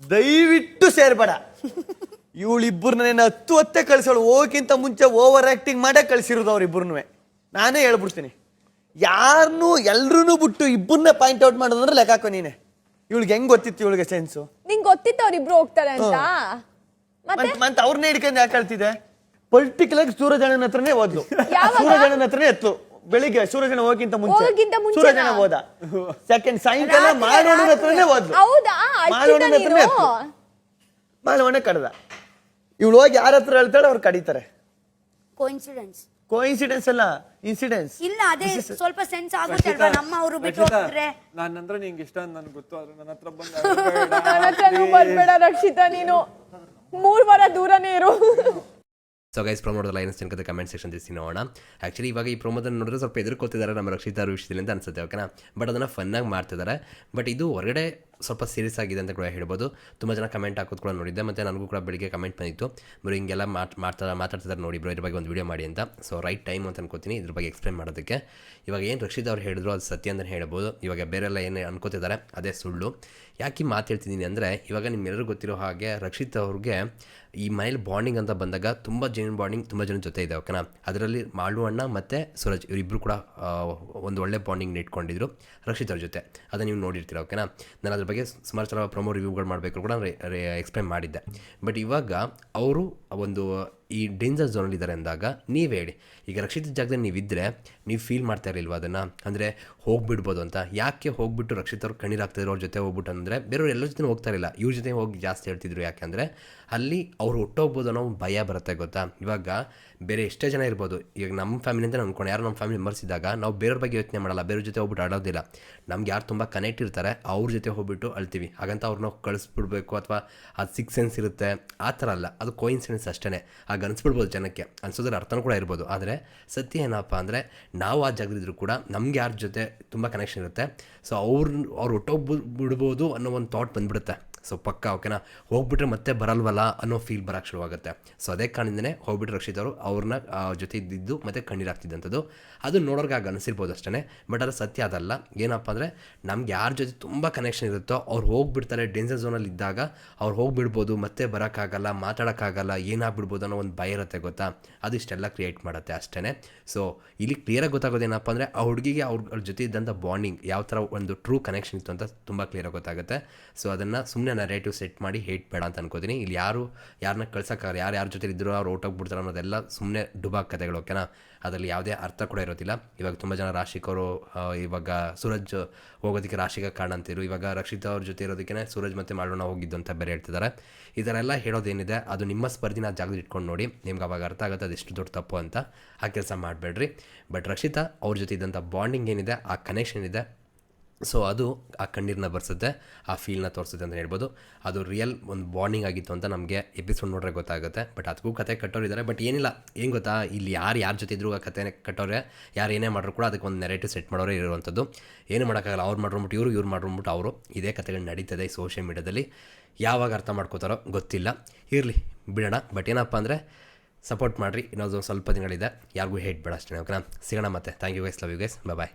ದಯವಿಟ್ಟು ಸೇರ್ಬೇಡ. ಇವಳಿಬ್ಬರನ್ನ 10 ಕಳ್ಸೋಳು. ಹೋಗಕ್ಕಿಂತ ಮುಂಚೆ over acting ಮಾಡೇ ಕಳ್ಸಿರೋದು ಅವ್ರಿಬ್ಬರನ್ನೂ. ನಾನೇ ಹೇಳ್ಬಿಡ್ತೀನಿ, ಯಾರನ್ನೂ ಎಲ್ರೂ ಬಿಟ್ಟು ಇಬ್ಬರನ್ನೇ ಪಾಯಿಂಟ್ ಔಟ್ ಮಾಡೋದಂದ್ರೆ ಲೆಕ್ಕ ಹಾಕೋ ನೀನೆ. ಇವಳಿಗೆ ಹೆಂಗ್ ಗೊತ್ತಿತ್ತು ಇವಳಿಗೆ ಸೆನ್ಸು? ನಿಂಗೆ ಗೊತ್ತಿತ್ತು ಅವ್ರಿಬ್ರು ಹೋಗ್ತಾರೆ ಅಂತ. ಮತ್ತೆ ಅವ್ರನ್ನೇ ಹಿಡ್ಕೊಂಡು ಯಾಕೆ ಹೇಳ್ತಿದ್ದೆ? ಪರ್ಟಿಕ್ಯುಲರ್ ಸೂರಜಣ್ಣನ ಹತ್ರನೇ ಓದ್ಲು. ಸೂರಜಣ್ಣನ ಹತ್ರನೇ ಎತ್ತು. ಬೆಳಿಗ್ಗೆ ಸೂರಜಣ್ಣ ಹೋಗಿಂತ ಮುಂಚೆ ಸೂರಜಣ್ಣ ಹೋದ. ಸೆಕೆಂಡ್ ಸಾಯಂಕಾಲ ಮಾಡೋಣ ಹತ್ರನೇ ಓದ್ಲು. ಮಾಡೋಣ ಹತ್ರನೇ ಎತ್ತು. ಮಾಡೋಣ ಕಡ್ದ. ಇವಳು ಹೋಗಿ ಯಾರ ಹತ್ರ ಹೇಳ್ತಾಳೆ ಅವ್ರು ಕಡಿತಾರೆ. ಕೋಇನ್ಸಿಡೆನ್ಸ್ ಅಲ್ಲ, ಇನ್ಸಿಡೆನ್ಸ್. ಇಲ್ಲ, ಅದೇ ಸ್ವಲ್ಪ ಸೆನ್ಸ್ ಆಗುತ್ತೆ ಅಲ್ವಾ, ನಮ್ಮ ಅವರು ಬಿಟ್ಟು ಹೋಗಿದ್ರೆ. ನಾನಂದ್ರೆ ನಿಂಗೆ ಇಷ್ಟ ಅಂತ ನನಗೆ ಗೊತ್ತು, ಆದ್ರೆ ನನ್ನ ಹತ್ರ ಬರ್ಬೇಡ ರಕ್ಷಿತಾ, ನೀನು 3 ವಾರ ದೂರನೇ ಇರು. ಸೊ ಗೈಸ್, ಪ್ರೊಮೋ ನೋಡೋದಲ್ಲ ಏನು ಅನ್ಸುತ್ತೆ ಕಮೆಂಟ್ ಸೆಕ್ಷನ್ ತಿಳಿಸಿ ನೋಡೋಣ. ಆ್ಯಕ್ಚುಲಿ ಇವಾಗ ಈ ಪ್ರೊಮೋದನ್ನು ನೋಡಿದ್ರೆ ಸ್ವಲ್ಪ ಎದುರ್ಕೋತಿದ್ದಾರೆ ನಮ್ಮ ರಕ್ಷಿತಾ ಅವ್ರ ವಿಷಯದಲ್ಲಿ ಅಂತ ಅನ್ಸುತ್ತೆ, ಓಕೆನಾ. ಬಟ್ ಅದನ್ನು ಫನ್ನಾಗಿ ಮಾಡ್ತಿದ್ದಾರೆ. ಬಟ್ ಇದು ಹೊರಗಡೆ ಸ್ವಲ್ಪ ಸೀರಿಯಸ್ ಆಗಿದೆ ಅಂತ ಕೂಡ ಹೇಳ್ಬೋದು. ತುಂಬ ಜನ ಕಮೆಂಟ್ ಹಾಕೋದು ಕೂಡ ನೋಡಿದ್ದೆ, ಮತ್ತು ನನಗೂ ಕೂಡ ಬೆಳಿಗ್ಗೆ ಕಮೆಂಟ್ ಬಂದಿತ್ತು, ಬರೋ ಹಿಂಗೆಲ್ಲ ಮಾತಾಡ್ತಿದ್ದಾರೆ ನೋಡಿ ಬ್ರೋ, ಇದ್ರ ಬಗ್ಗೆ ಒಂದು ವೀಡಿಯೋ ಮಾಡಿ ಅಂತ. ಸೊ ರೈಟ್ ಟೈಮ್ ಅಂತ ಅನ್ಕೋತೀನಿ ಇದ್ರ ಬಗ್ಗೆ ಎಕ್ಸ್ಪ್ಲೇನ್ ಮಾಡೋದಕ್ಕೆ. ಇವಾಗ ಏನು ರಕ್ಷಿತಾ ಅವ್ರು ಹೇಳಿದ್ರು ಅದು ಸತ್ಯ ಅಂತಲೇ ಹೇಳ್ಬೋದು. ಇವಾಗ ಬೇರೆಲ್ಲ ಏನು ಅನ್ಕೋತಿದ್ದಾರೆ ಅದೇ ಸುಳ್ಳು. ಯಾಕೆ ಮಾತು ಹೇಳ್ತಿದ್ದೀನಿ ಅಂದರೆ, ಇವಾಗ ನಿಮ್ಮೆಲ್ಲರೂ ಗೊತ್ತಿರೋ ಹಾಗೆ ರಕ್ಷಿತಾ ಅವ್ರಿಗೆ ಈ ಮನೇಲಿ ಬಾಂಡಿಂಗ್ ಅಂತ ಬಂದಾಗ ತುಂಬ ಜನ ಬಾಂಡಿಂಗ್ ತುಂಬ ಜನ ಜೊತೆ ಇದೆ, ಓಕೆನಾ. ಅದರಲ್ಲಿ ಮಾಳು ಅಣ್ಣ ಮತ್ತು ಸೂರಜ್ ಇವರಿಬ್ಬರು ಕೂಡ ಒಂದು ಒಳ್ಳೆ ಬಾಂಡಿಂಗ್ ಇಟ್ಕೊಂಡಿದ್ರು ರಕ್ಷಿತಾ ಅವ್ರ ಜೊತೆ. ಅದನ್ನು ನೀವು ನೋಡಿರ್ತೀರ, ಓಕೆನಾ. ನಾನು ಅದ್ರ ಬಗ್ಗೆ ಸುಮಾರು ಸಲ ಪ್ರೊಮೋ ರಿವ್ಯೂಗಳು ಮಾಡಬೇಕು ಕೂಡ ಎಕ್ಸ್ಪ್ಲೇನ್ ಮಾಡಿದ್ದೆ. ಬಟ್ ಇವಾಗ ಅವರು ಒಂದು ಈ ಡೇಂಜರ್ ಝೋನಲ್ಲಿದ್ದಾರೆ ಅಂದಾಗ ನೀವು ಹೇಳಿ, ಈಗ ರಕ್ಷಿತ ಜಾಗದಲ್ಲಿ ನೀವಿದ್ದರೆ ನೀವು ಫೀಲ್ ಮಾಡ್ತಾ ಇರಲಿಲ್ವ ಅದನ್ನು? ಅಂದರೆ ಹೋಗ್ಬಿಡ್ಬೋದು ಅಂತ. ಯಾಕೆ ಹೋಗ್ಬಿಟ್ಟು ರಕ್ಷಿತವ್ರು ಕಣ್ಣೀರಾಗ್ತಿದ್ರು ಅವ್ರ ಜೊತೆ ಹೋಗ್ಬಿಟ್ಟು ಅಂದರೆ? ಬೇರೆಯವ್ರು ಎಲ್ಲರ ಜೊತೆ ಹೋಗ್ತಾ ಇರಲಿಲ್ಲ, ಇವ್ರ ಜೊತೆ ಹೋಗಿ ಜಾಸ್ತಿ ಹೇಳ್ತಿದ್ರು. ಯಾಕೆಂದರೆ ಅಲ್ಲಿ ಅವ್ರು ಹೊಟ್ಟೋಗ್ಬೋದು ಅನ್ನೋ ಒಂದು ಭಯ ಬರುತ್ತೆ, ಗೊತ್ತಾ. ಇವಾಗ ಬೇರೆ ಎಷ್ಟೇ ಜನ ಇರ್ಬೋದು, ಈಗ ನಮ್ಮ ಫ್ಯಾಮಿಲಿ ಅಂತ ಅಂದ್ಕೊಂಡು ಯಾರು ನಮ್ಮ ಫ್ಯಾಮಿಲಿ ಮೆಂಬರ್ಸ್ ಇದ್ದಾಗ ನಾವು ಬೇರೆಯವ್ರ ಬಗ್ಗೆ ಯೋಚನೆ ಮಾಡಲ್ಲ, ಬೇರೆಯವ್ರ ಜೊತೆ ಹೋಗ್ಬಿಟ್ಟು ಆಡೋದಿಲ್ಲ. ನಮ್ಗೆ ಯಾರು ತುಂಬ ಕನೆಕ್ಟ್ ಇರ್ತಾರೆ ಅವ್ರ ಜೊತೆ ಹೋಗ್ಬಿಟ್ಟು ಅಳ್ತೀವಿ. ಹಾಗಂತ ಅವ್ರನ್ನ ಕಳಿಸ್ಬಿಡ್ಬೇಕು ಅಥವಾ ಅದು 6 ಸೆನ್ಸ್ ಇರುತ್ತೆ ಆ ಥರ ಅಲ್ಲ, ಅದು ಕೋಇನ್ಸಿಡೆನ್ಸ್ ಅಷ್ಟೇ. ಆಗ ಅನಿಸ್ಬಿಡ್ಬೋದು ಜನಕ್ಕೆ, ಅನ್ಸೋದ್ರ ಅರ್ಥನೂ ಕೂಡ ಇರ್ಬೋದು. ಆದರೆ ಸತ್ಯ ಏನಪ್ಪ ಅಂದರೆ, ನಾವು ಆ ಜಾಗದಿದ್ರು ಕೂಡ ನಮ್ಗೆ ಯಾರ ಜೊತೆ ತುಂಬ ಕನೆಕ್ಷನ್ ಇರುತ್ತೆ. ಸೊ ಅವ್ರು ಹೊಟ್ಟೋಗ್ಬಿಡ್ಬೋದು ಅನ್ನೋ ಒಂದು ಥಾಟ್ ಬಂದುಬಿಡುತ್ತೆ. ಸೊ ಪಕ್ಕ, ಓಕೆನಾ. ಹೋಗ್ಬಿಟ್ರೆ ಮತ್ತೆ ಬರಲ್ವಲ್ಲ ಅನ್ನೋ ಫೀಲ್ ಬರೋಕ್ಕೆ ಶುರುವಾಗುತ್ತೆ. ಸೊ ಅದೇ ಕಾರಣದಿಂದನೇ ಹೋಗ್ಬಿಟ್ಟು ರಕ್ಷಿತವರು ಅವ್ರನ್ನ ಜೊತೆ ಇದ್ದಿದ್ದು ಮತ್ತು ಕಣ್ಣೀರಾಗ್ತಿದ್ದಂಥದ್ದು. ಅದು ನೋಡೋರ್ಗೆ ಆಗ ಅನಿಸಿರ್ಬೋದು ಅಷ್ಟೇ. ಬಟ್ ಅದು ಸತ್ಯ ಅದಲ್ಲ. ಏನಪ್ಪ ಅಂದರೆ, ನಮ್ಗೆ ಯಾರ ಜೊತೆ ತುಂಬ ಕನೆಕ್ಷನ್ ಇರುತ್ತೋ ಅವ್ರು ಹೋಗ್ಬಿಡ್ತಾರೆ. ಡೇಂಜರ್ ಝೋನಲ್ಲಿ ಇದ್ದಾಗ ಅವ್ರು ಹೋಗ್ಬಿಡ್ಬೋದು, ಮತ್ತೆ ಬರೋಕ್ಕಾಗಲ್ಲ, ಮಾತಾಡೋಕ್ಕಾಗಲ್ಲ, ಏನಾಗ್ಬಿಡ್ಬೋದು ಅನ್ನೋ ಒಂದು ಭಯ ಇರುತ್ತೆ, ಗೊತ್ತಾ. ಅದು ಇಷ್ಟೆಲ್ಲ ಕ್ರಿಯೇಟ್ ಮಾಡುತ್ತೆ ಅಷ್ಟೇ. ಸೊ ಇಲ್ಲಿ ಕ್ಲಿಯರಾಗಿ ಗೊತ್ತಾಗೋದೇನಪ್ಪ ಅಂದರೆ, ಆ ಹುಡುಗಿಗೆ ಅವ್ರ ಜೊತೆ ಇದ್ದಂಥ ಬಾಂಡಿಂಗ್ ಯಾವ ಥರ ಒಂದು ಟ್ರೂ ಕನೆಕ್ಷನ್ ಇತ್ತು ಅಂತ ತುಂಬ ಕ್ಲಿಯರಾಗಿ ಗೊತ್ತಾಗುತ್ತೆ. ಸೊ ಅದನ್ನು ಸುಮ್ಮನೆ ನರೇಟಿವ್ ಸೆಟ್ ಮಾಡಿ ಹೇಟ್ ಬೇಡ ಅಂತ ಅನ್ಕೋತೀನಿ. ಇಲ್ಲಿ ಯಾರನ್ನ ಕಳ್ಸೋಕ್ಕಾಗಲ್ಲ, ಯಾರ ಜೊತೆ ಇದ್ದರೂ ಅವ್ರು ಹೊಟ್ಟೋಗ್ಬಿಡ್ತಾರೆ ಅನ್ನೋದೆಲ್ಲ ಸುಮ್ಮನೆ ಡುಬಾಕ್ ಕಥೆಗಳು, ಓಕೆನಾ. ಅದರಲ್ಲಿ ಯಾವುದೇ ಅರ್ಥ ಕೂಡ ಇರೋದಿಲ್ಲ. ಇವಾಗ ತುಂಬ ಜನ ರಾಶಿಕವರು ಇವಾಗ ಸೂರಜ್ ಹೋಗೋದಕ್ಕೆ ರಾಶಿಗೆ ಕಾರಣ ಅಂತಿರು, ಇವಾಗ ರಕ್ಷಿತಾ ಅವ್ರ ಜೊತೆ ಇರೋದಕ್ಕೆ ಸೂರಜ್ ಮತ್ತು ಮಾಡೋಣ ಹೋಗಿದ್ದು ಅಂತ ಬೇರೆ ಹೇಳ್ತಿದ್ದಾರೆ. ಈ ಥರ ಎಲ್ಲ ಹೇಳೋದೇನಿದೆ ಅದು ನಿಮ್ಮ ಸ್ಪರ್ಧಿನ ಆ ಜಾಗದಲ್ಲಿ ಇಟ್ಕೊಂಡು ನೋಡಿ, ನಿಮ್ಗೆ ಅವಾಗ ಅರ್ಥ ಆಗುತ್ತೆ ಅದು ಎಷ್ಟು ದೊಡ್ಡ ತಪ್ಪು ಅಂತ. ಆ ಕೆಲಸ ಮಾಡಬೇಡ್ರಿ. ಬಟ್ ರಕ್ಷಿತಾ ಅವ್ರ ಜೊತೆ ಇದ್ದಂಥ ಬಾಂಡಿಂಗ್ ಏನಿದೆ, ಆ ಕನೆಕ್ಷನ್ ಇದೆ, ಸೊ ಅದು ಆ ಕಣ್ಣೀರನ್ನ ಬರ್ಸುತ್ತೆ, ಆ ಫೀಲ್ನ ತೋರಿಸುತ್ತೆ ಅಂತ ಹೇಳ್ಬೋದು. ಅದು ರಿಯಲ್ ಒಂದು ಬಾಂಡಿಂಗ್ ಆಗಿತ್ತು ಅಂತ ನಮಗೆ ಎಪಿಸೋಡ್ ನೋಡ್ರೆ ಗೊತ್ತಾಗುತ್ತೆ. ಬಟ್ ಅದಕ್ಕೂ ಕತೆ ಕಟ್ಟೋರಿದ್ದಾರೆ. ಬಟ್ ಏನಿಲ್ಲ, ಏನು ಗೊತ್ತಾ, ಇಲ್ಲಿ ಯಾರ ಜೊತೆ ಇದ್ರೂ ಆ ಕತೆ ಕಟ್ಟೋರೆ, ಯಾರು ಏನೇ ಮಾಡ್ರು ಕೂಡ ಅದಕ್ಕೆ ಒಂದು ನೆರೇಟಿವ್ ಸೆಟ್ ಮಾಡೋರೇ ಇರುವಂಥದ್ದು. ಏನು ಮಾಡೋಕ್ಕಾಗಲ್ಲ. ಅವ್ರು ಮಾಡ್ಕೊಂಬಿಟ್ಟು ಇವ್ರು ಮಾಡ್ಕೊಂಬಿಟ್ಟು ಅವರು. ಇದೇ ಕತೆಗಳು ನಡೀತದೆ ಈ ಸೋಷಿಯಲ್ ಮೀಡ್ಯಾದಲ್ಲಿ. ಯಾವಾಗ ಅರ್ಥ ಮಾಡ್ಕೋತಾರೋ ಗೊತ್ತಿಲ್ಲ, ಇರಲಿ ಬಿಡೋಣ. ಬಟ್ ಏನಪ್ಪ ಅಂದರೆ, ಸಪೋರ್ಟ್ ಮಾಡಿರಿ. ಇನ್ನೊಂದು ಸ್ವಲ್ಪ ದಿನಗಳಿದೆ, ಯಾರಿಗೂ ಹೇಟ್ ಬೇಡ ಅಷ್ಟೇ, ಓಕೆನಾ. ಸಿಗೋಣ ಮತ್ತೆ. Thank you guys, love you guys, bye.